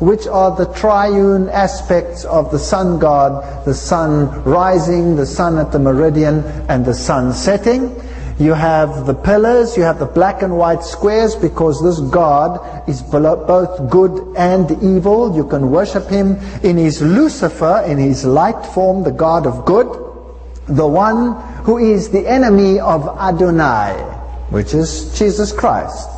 which are the triune aspects of the sun god, the sun rising, the sun at the meridian, and the sun setting. You have the pillars, you have the black and white squares, because this God is both good and evil. You can worship him in his Lucifer, in his light form, the God of good, the one who is the enemy of Adonai, which is Jesus Christ.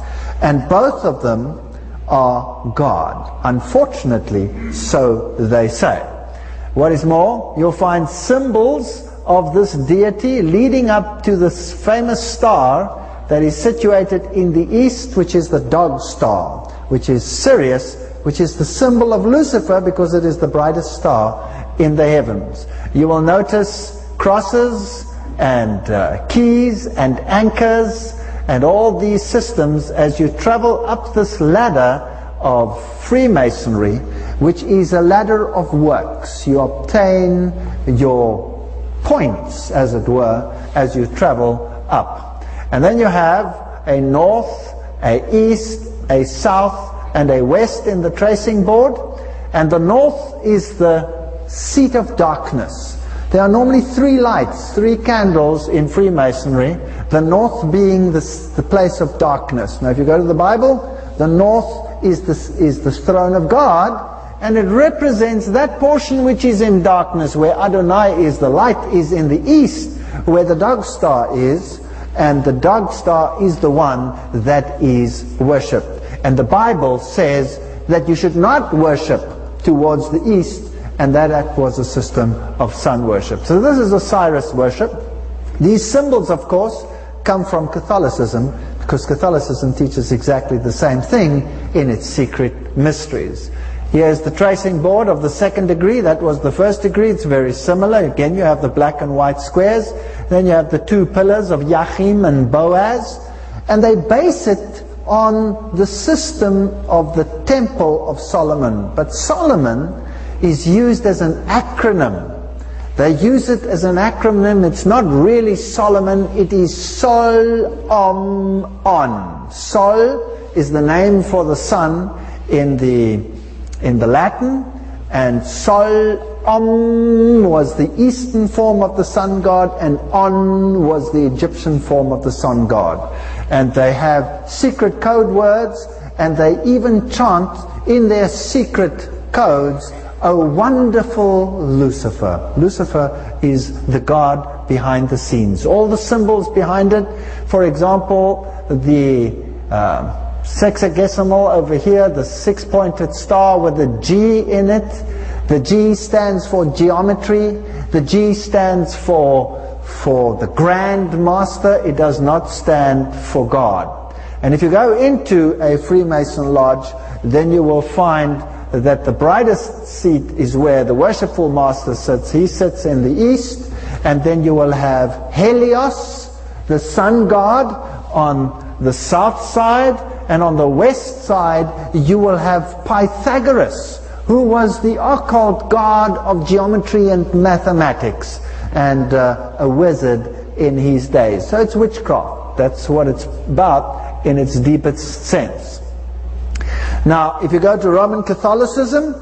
And both of them are God. Unfortunately, so they say. What is more, you'll find symbols of this deity leading up to this famous star that is situated in the east, which is the dog star, which is Sirius, which is the symbol of Lucifer, because it is the brightest star in the heavens. You will notice crosses and keys and anchors and all these systems as you travel up this ladder of Freemasonry, which is a ladder of works. You obtain your points, as it were, as you travel up. And then you have a north, a east, a south, and a west in the tracing board. And the north is the seat of darkness. There are normally 3 lights, 3 candles in Freemasonry, the north being the place of darkness. Now if you go to the Bible, the north is the throne of God, and it represents that portion which is in darkness, where Adonai is. The light is in the east, where the dog star is, and the dog star is the one that is worshipped. And the Bible says that you should not worship towards the east, and that was a system of sun worship. So this is Osiris worship. These symbols, of course, come from Catholicism, because Catholicism teaches exactly the same thing in its secret mysteries. Here's the tracing board of the 2nd degree. That was the 1st degree. It's very similar. Again, you have the black and white squares. Then you have the 2 pillars of Yachim and Boaz. And they base it on the system of the Temple of Solomon. But Solomon is used as an acronym. They use it as an acronym. It's not really Solomon. It is Sol On. Sol is the name for the sun in the Latin, and Sol was the eastern form of the sun god, and On was the Egyptian form of the sun god. And they have secret code words, and they even chant in their secret codes, "O wonderful Lucifer." Lucifer is the god behind the scenes. All the symbols behind it, for example, the sexagesimal over here, the 6-pointed star with a G in it. The G stands for geometry. The G stands for the Grand Master. It does not stand for God. And if you go into a Freemason lodge, then you will find that the brightest seat is where the worshipful master sits. He sits in the east. And then you will have Helios, the sun god, on the south side. And on the west side, you will have Pythagoras, who was the occult god of geometry and mathematics, and a wizard in his days. So it's witchcraft. That's what it's about in its deepest sense. Now, if you go to Roman Catholicism,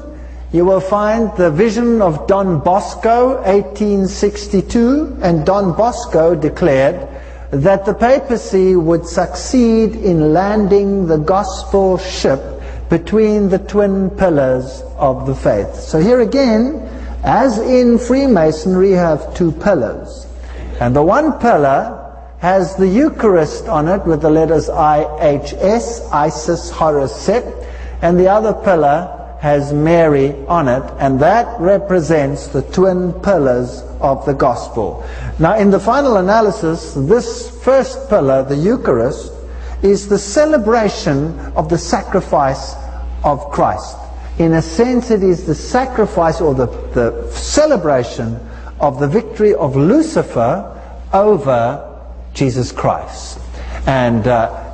you will find the vision of Don Bosco, 1862, and Don Bosco declared that the papacy would succeed in landing the gospel ship between the twin pillars of the faith. So here again, as in Freemasonry, you have 2 pillars. And the one pillar has the Eucharist on it with the letters IHS, Isis, Horus, Set, and the other pillar has Mary on it, and that represents the twin pillars of the gospel. Now, in the final analysis, this first pillar, the Eucharist, is the celebration of the sacrifice of Christ. In a sense, it is the sacrifice or the celebration of the victory of Lucifer over Jesus Christ. And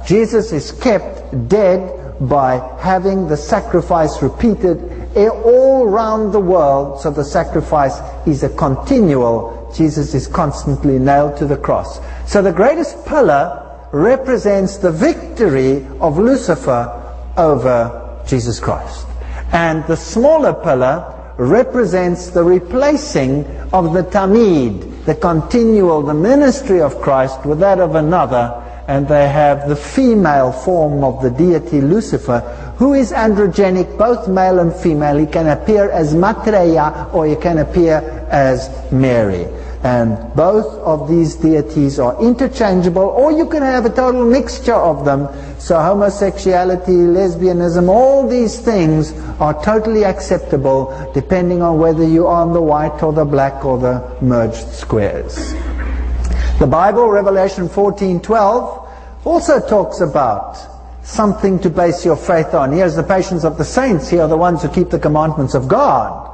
Jesus is kept dead by having the sacrifice repeated all around the world. So the sacrifice is a continual. Jesus is constantly nailed to the cross. So the greatest pillar represents the victory of Lucifer over Jesus Christ. And the smaller pillar represents the replacing of the tamid, the continual, the ministry of Christ, with that of another, and they have the female form of the deity Lucifer, who is androgenic, both male and female. He can appear as Maitreya or he can appear as Mary. And both of these deities are interchangeable, or you can have a total mixture of them. So homosexuality, lesbianism, all these things are totally acceptable depending on whether you are on the white or the black or the merged squares. The Bible, Revelation 14:12, also talks about something to base your faith on. Here's the patience of the saints. Here are the ones who keep the commandments of God.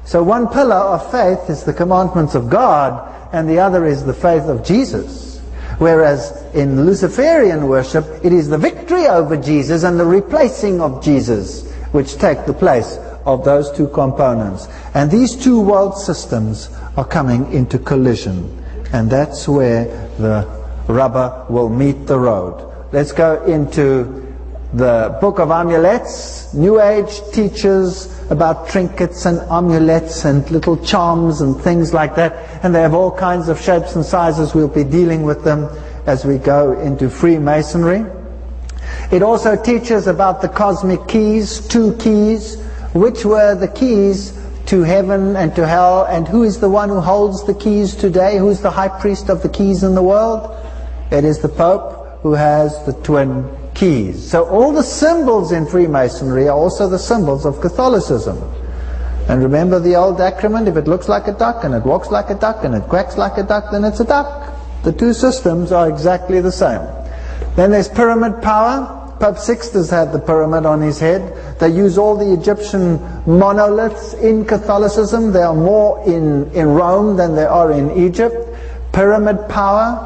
So one pillar of faith is the commandments of God, and the other is the faith of Jesus. Whereas in Luciferian worship, it is the victory over Jesus and the replacing of Jesus which take the place of those two components. And these two world systems are coming into collision. And that's where the rubber will meet the road. Let's go into the book of amulets. New Age teaches about trinkets and amulets and little charms and things like that. And they have all kinds of shapes and sizes. We'll be dealing with them as we go into Freemasonry. It also teaches about the cosmic keys, 2 keys, which were the keys to heaven and to hell, and who is the one who holds the keys today? Who's the high priest of the keys in the world? It is the Pope, who has the twin keys. So all the symbols in Freemasonry are also the symbols of Catholicism. And remember the old acronym: if it looks like a duck and it walks like a duck and it quacks like a duck, then it's a duck. The two systems are exactly the same. Then there's pyramid power. Pope Sixtus had the pyramid on his head. They use all the Egyptian monoliths in Catholicism. There are more in Rome than there are in Egypt. Pyramid power.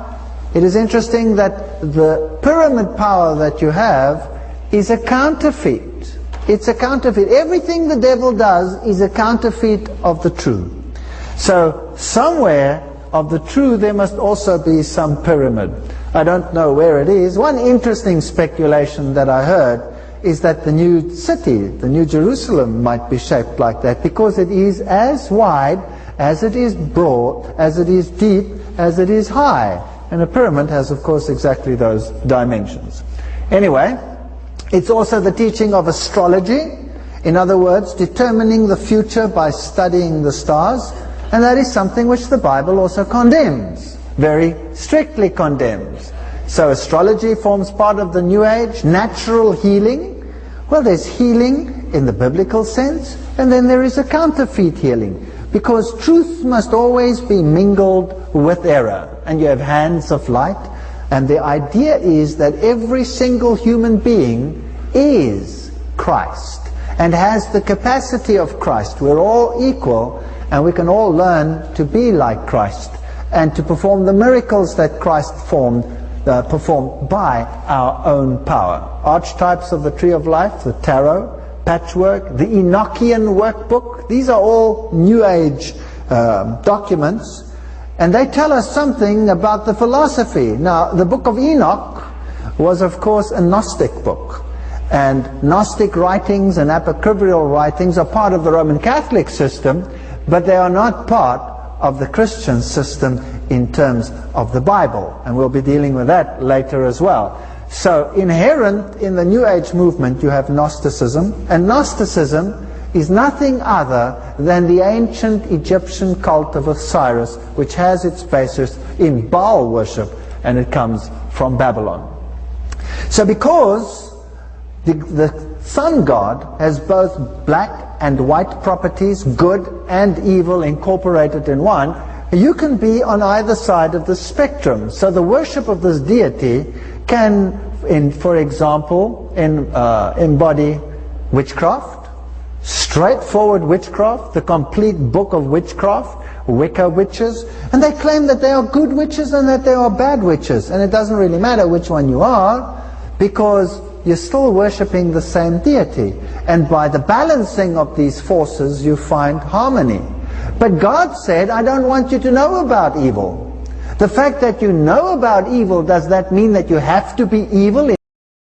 It is interesting that the pyramid power that you have is a counterfeit. It's a counterfeit. Everything the devil does is a counterfeit of the true. So somewhere of the true there must also be some pyramid. I don't know where it is. One interesting speculation that I heard is that the new city, the New Jerusalem, might be shaped like that, because it is as wide as it is broad, as it is deep, as it is high. And a pyramid has, of course, exactly those dimensions. Anyway, it's also the teaching of astrology. In other words, determining the future by studying the stars. And that is something which the Bible also condemns, very strictly condemns. So astrology forms part of the New Age. Natural healing. Well, there's healing in the biblical sense, and then there is a counterfeit healing. Because truth must always be mingled with error. And you have hands of light. And the idea is that every single human being is Christ and has the capacity of Christ. We're all equal, and we can all learn to be like Christ and to perform the miracles that Christ performed by our own power. Archetypes of the Tree of Life, the Tarot, Patchwork, the Enochian Workbook. These are all New Age documents, and they tell us something about the philosophy. Now, the book of Enoch was, of course, a Gnostic book, and Gnostic writings and apocryphal writings are part of the Roman Catholic system, but they are not part of the Christian system in terms of the Bible, and we'll be dealing with that later as well. So inherent in the New Age movement you have Gnosticism, and Gnosticism is nothing other than the ancient Egyptian cult of Osiris, which has its basis in Baal worship, and it comes from Babylon. So because the sun god has both black and white properties, good and evil incorporated in one, you can be on either side of the spectrum. So the worship of this deity can, for example, embody witchcraft, straightforward witchcraft, the complete book of witchcraft, Wicca witches, and they claim that they are good witches and that they are bad witches, and it doesn't really matter which one you are, because you're still worshipping the same deity, and by the balancing of these forces you find harmony. But God said, I don't want you to know about evil. The fact that you know about evil, does that mean that you have to be evil?